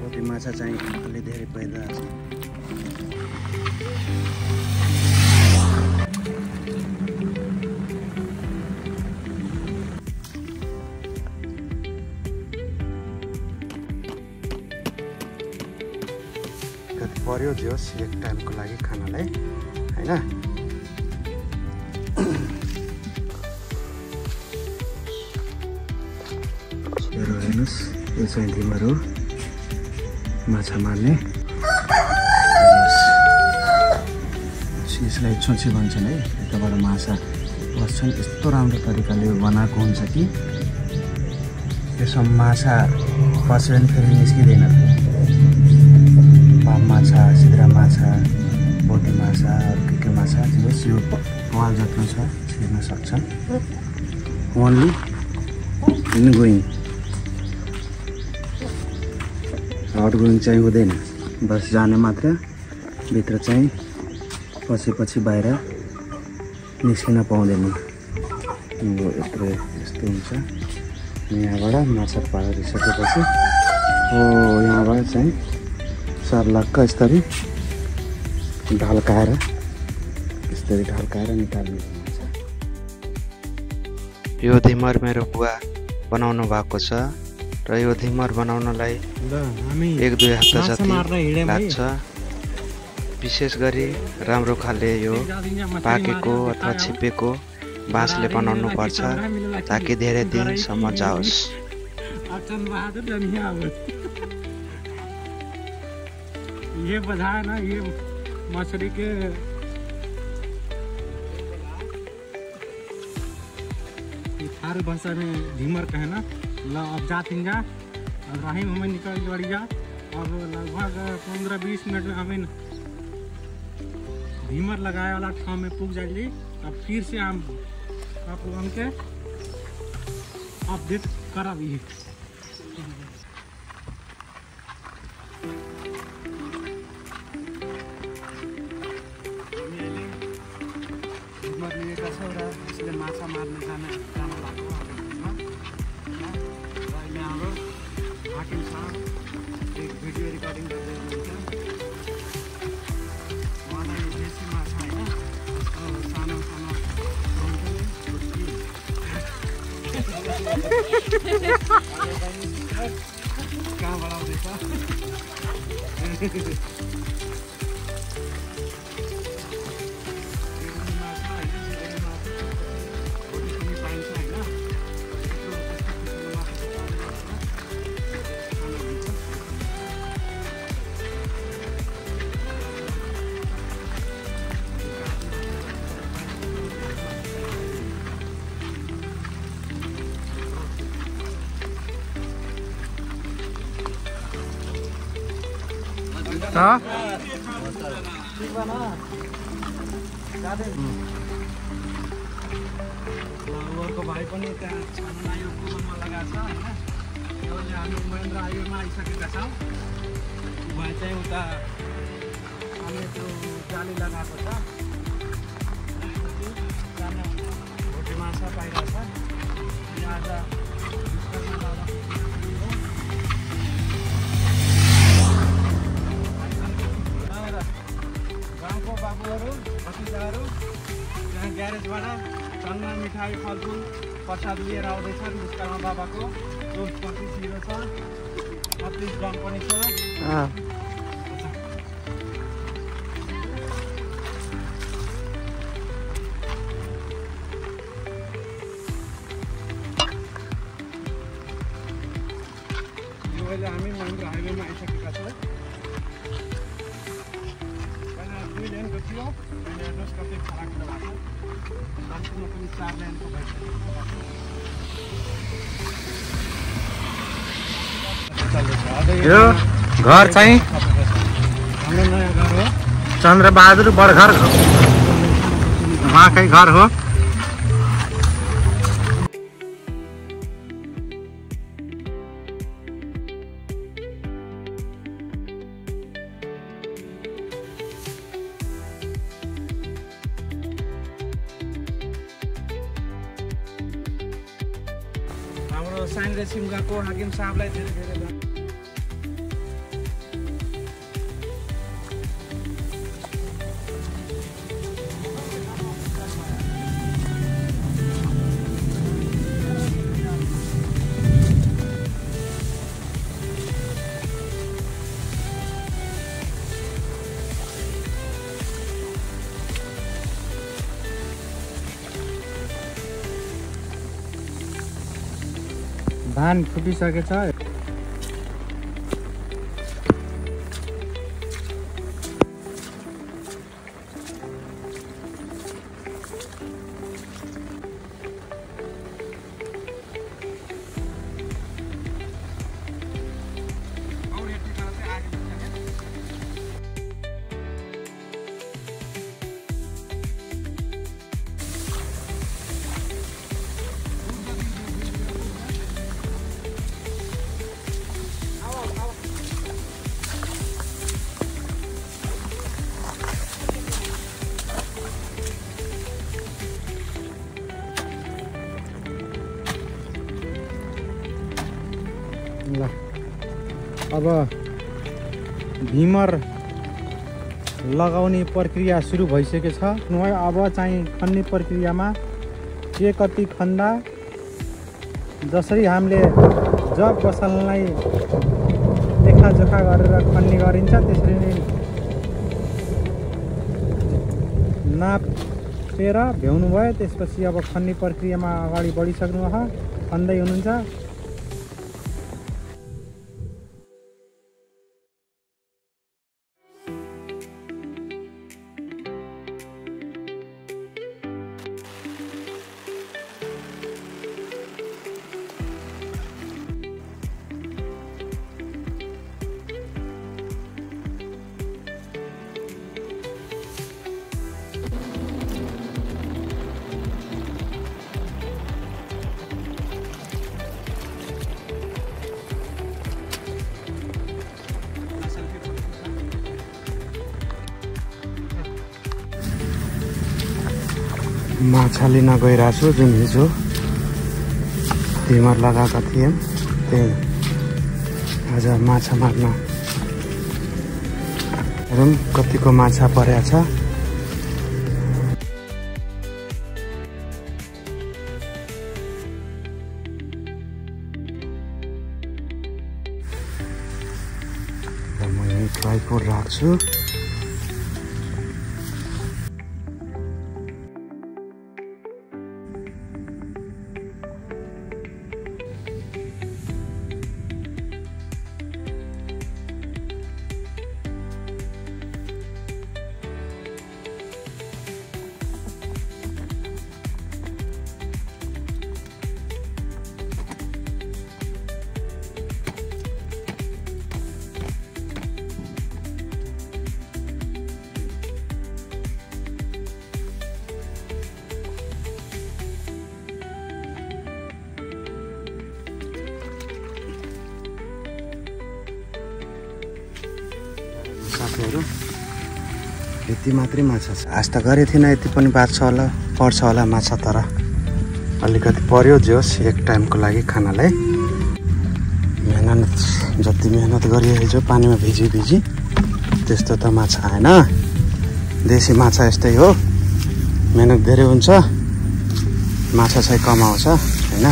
भोटे माछा चाहिँ अलि धेरै पैदा छ। कति पर्यो जे होस् एक टाइमको लागि खानालाई हैन। हेर्नुहोस् यो चाहिँ धिमर हो माछा मार्ने। यसलाई छोची भन्छन् है। यताबाट माछा बस्छन्। यस्तो राम्रो तरिकाले बनाएको हुन्छ कि त्यसमा माछा पस्यो भने फेरि निस्किँदैन। पाम माछा, सिद्रा माछा, बोटे माछा, अरू के माछा जस यो पाल जत्रो छ छिर्न सक्छन्। Only in going, out going चाहिँ हुँदैन। बस जाने मात्र, भित्र चाहिँ पछि बाहिर निस्किन पाउँदैन। यो यस्तो हुन्छ। यहाँबाट माछा पारिसकेपछि यहाँबाट चाहिँ सर्लक्क यसरी ढल्काएर निकाल्ने हुन्छ। यो धिमर मेरो बुवा बनाउनु भएको छ र यो धिमर बनाउनलाई 1-2 हप्ता जति लाग्छ। विशेष गरी राम्रो खाले यो पाकेको अथवा छिपेको बाँसले बनाउनु पर्छ ताकि धेरै दिनसम्म जाओस्। ये बधा है ना, ये मछली के थारू भाषा में धिमर कहे ना। अब जातिंगा अब राही हमें निकल बढ़िया। अब लगभग 15-20 मिनट में हमें धिमर लगाए वाला ठाव में पुग जाएगी। अब फिर से हम आप लोगों के अपडेट करब। इसलिए माछा मार्ने जाना लाग्यो। अहिले हाम्रो हाकिम साहब एक भिडियो रिकर्डिङ गर्दै हुनुहुन्छ। उहाँलाई देशी माछा होइन सानो कहाँबाट आउँदैछ उहाँको भाइ पनि त्यहाँ छाना यो कुलोमा लगाएको छ होइन। अहिले हामी महेन्द्र आयोमा आइसकेका छौँ। भाइ चाहिँ उता हामीले त्यो जाली लगाएको छ। भोटे माछा पाइरहेको छ। यहाँ आज गाउँको बाबुहरू भतिजाहरू यहाँ ग्यारेजबाट चन्ना मिठाई फलफुल प्रसाद लिएर आउँदैछन्। विश्वकर्मा बाबाको दोषपट्टि सिरो छ, 36 ड्रम पनि छ। यो अहिले हामी महेन्द्र हाइवेमा आइसकेका छौँ। पहिला 2 लेनको थियो, अहिले हेर्नुहोस् कति फरक भएको छ। सम्पूर्ण पनि 4 लेनको भइसक्यो। यो घर चाहिँ हाम्रो नयाँ घर हो। चन्द्रबहादुर बडघर उहाँकै घर हो। हाम्रो साइन रेसिमगाको हाकिम साहबलाई धेरै धेरै धान फुटिसकेछ। ल अब भीमर लगाउने प्रक्रिया सुरु भइसकेको छ। अब चाहिँ खन्ने प्रक्रियामा के कति खन्दा जसरी हामीले जग बसाल्नलाई लेखाजोखा गरेर खन्ने गरिन्छ त्यसरी नै नापेर भ्याउनु भयो। त्यसपछि अब खन्ने प्रक्रियामा अगाडि बढिसक्नु छ, खन्दै हुनुहुन्छ। माछा लिन गइरहेको छु। जुन हिजो भीमर लगाएका थिए त्यही आज माछा मार्न हेरौँ कतिको माछा परेको छ। म यही ट्राइपोड राख्छु। साथीहरु यति मात्रै माछा छ। आज त गरेको थिएन यति पनि पर्छ होला माछा, तर अलिकति पर्यो। जोस् एक टाइमको लागि खानालाई मेहनत जति मेहनत गरियो हिजो पानीमा भिजी त्यस्तो त माछा आएन। देशी माछा यस्तै हो, मेहनत धेरै हुन्छ, माछा चाहिँ कम आउँछ हैन।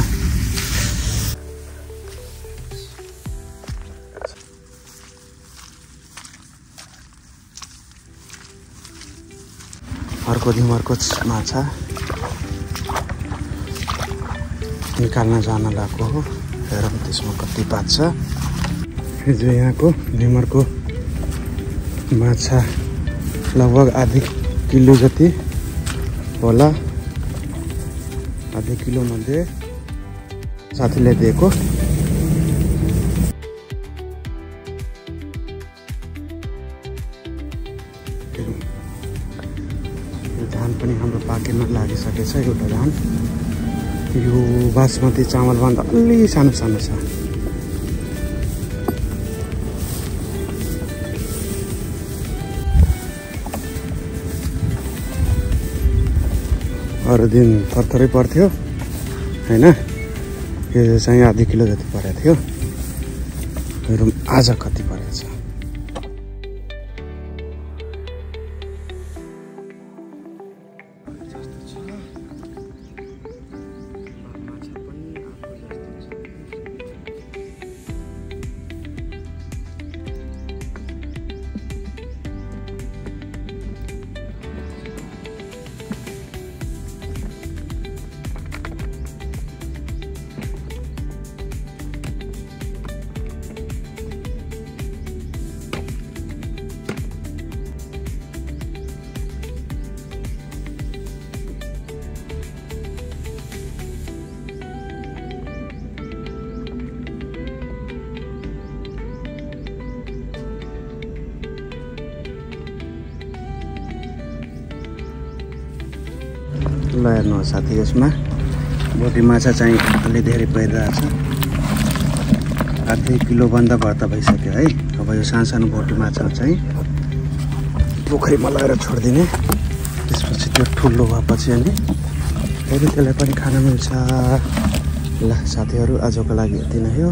अर्को दिमरको माछा निकाल्न जान लागेको हो। हेरौँ त्यसमा कति पाच्छ। हिजो यहाँको दिमरको माछा लगभग आधी किलो जति होला। आधी किलो मध्ये साथीले दिएको। धान पनि हाम्रो पाकेन लागिसकेछ। एउटा धान यो बासमती चामल भन्दा अलि सानो छ। अरू दिन थरथरै पर्थ्यो हैन, यो चाहिँ आधी किलो जति परेको थियो। हेरौँ आज कति परेको छ। ल हेर्नुहोस् साथी, यसमा भोटी माछा चाहिँ अलि धेरै परिरहेछ। आधै किलोभन्दा भर्ता भइसक्यो है। अब यो सानो भोटी माछा चाहिँ पोखरीमा लगेर छोडिदिने। त्यसपछि त्यो ठुलो भएपछि अनि फेरि त्यसलाई पनि खान मिल्छ। ल साथीहरू, आजको लागि यति नै हो।